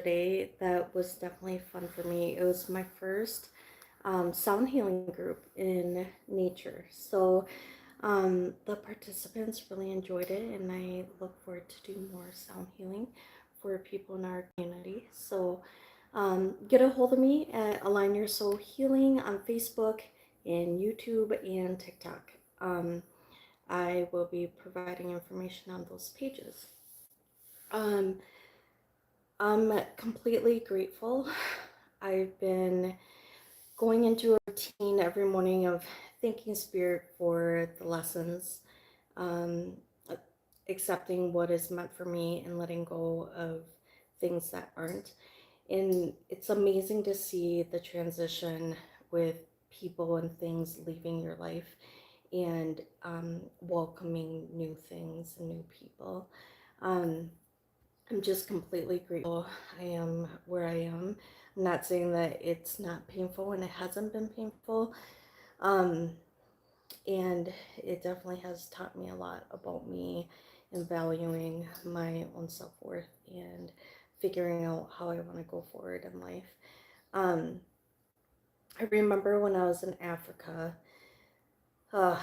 today that was definitely fun for me. It was my first sound healing group in nature. So the participants really enjoyed it, and I look forward to do more sound healing for people in our community. So get a hold of me at Align Your Soul Healing on Facebook and YouTube and TikTok. I will be providing information on those pages. Um, I'm completely grateful. I've been going into a routine every morning of thanking Spirit for the lessons, um, accepting what is meant for me, and letting go of things that aren't. And it's amazing to see the transition with people and things leaving your life and welcoming new things and new people. Um, I'm just completely grateful I am where I am. I'm not saying that it's not painful, and it hasn't been painful. Um, and it definitely has taught me a lot about me and valuing my own self worth and figuring out how I want to go forward in life. Um, I remember when I was in Africa, uh,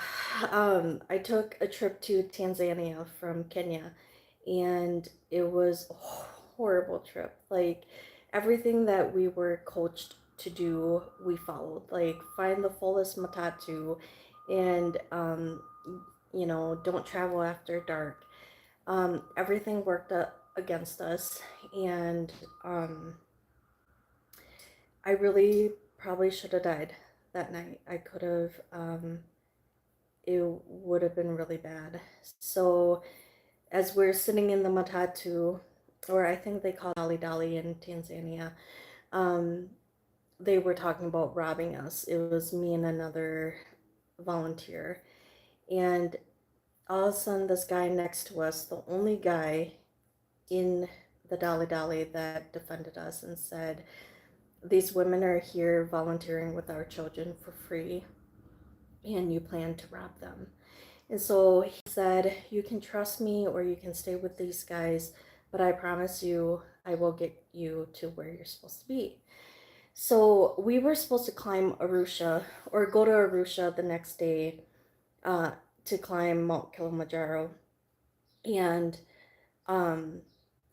I took a trip to Tanzania from Kenya, and it was a horrible trip. Like everything that we were coached to do, we followed. Like find the fullest matatu, and don't travel after dark. Everything worked against us, and I really probably should have died that night. I could have. It would have been really bad. So as we're sitting in the matatu, or I think they call it Dali Dali in Tanzania, um, they were talking about robbing us. It was me and another volunteer. And all of a sudden, this guy next to us, the only guy in the Dali Dali that defended us, and said, "These women are here volunteering with our children for free, and you plan to rob them." And so he said, "You can trust me or you can stay with these guys, but I promise you I will get you to where you're supposed to be." So we were supposed to climb Arusha, or go to Arusha the next day, uh, to climb Mount Kilimanjaro. And um,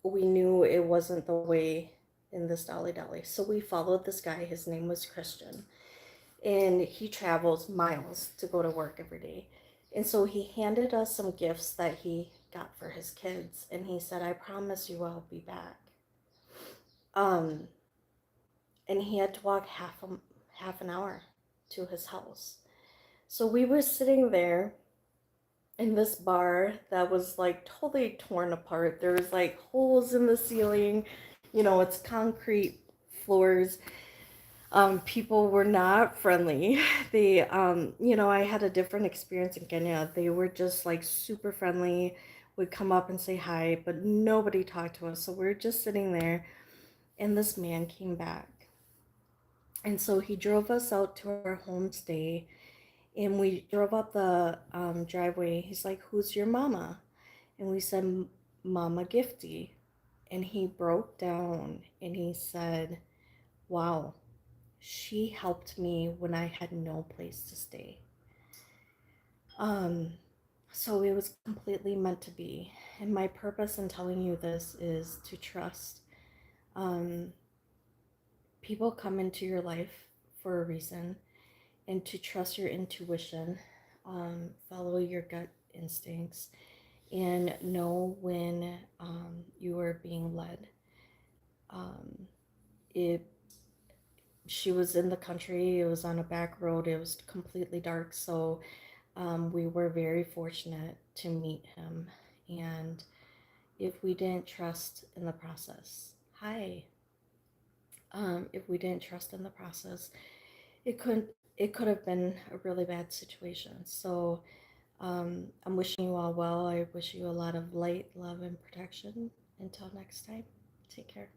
we knew it wasn't the way in this Dolly Dolly. So we followed this guy. His name was Christian, and he travels miles to go to work every day. And so he handed us some gifts that he got for his kids, and he said, "I promise you I'll be back." Um, and he had to walk half an hour to his house. So we were sitting there in this bar that was like totally torn apart. There was like holes in the ceiling, it's concrete floors. People were not friendly. They, I had a different experience in Kenya. They were just like super friendly, would come up and say hi, but nobody talked to us. So we are just sitting there, and this man came back. And so he drove us out to our homestay, and we drove up the driveway. He's like, "Who's your mama?" And we said, "Mama Gifty." And he broke down and he said, "Wow, she helped me when I had no place to stay." Um, so it was completely meant to be. And my purpose in telling you this is to trust. Um, People come into your life for a reason, and to trust your intuition, follow your gut instincts, and know when you are being led. Um, it She was in the country. It was on a back road. It was completely dark. So we were very fortunate to meet him. And if we didn't trust in the process, if we didn't trust in the process, it could have been a really bad situation. So I'm wishing you all well. I wish you a lot of light, love, and protection. Until next time, take care.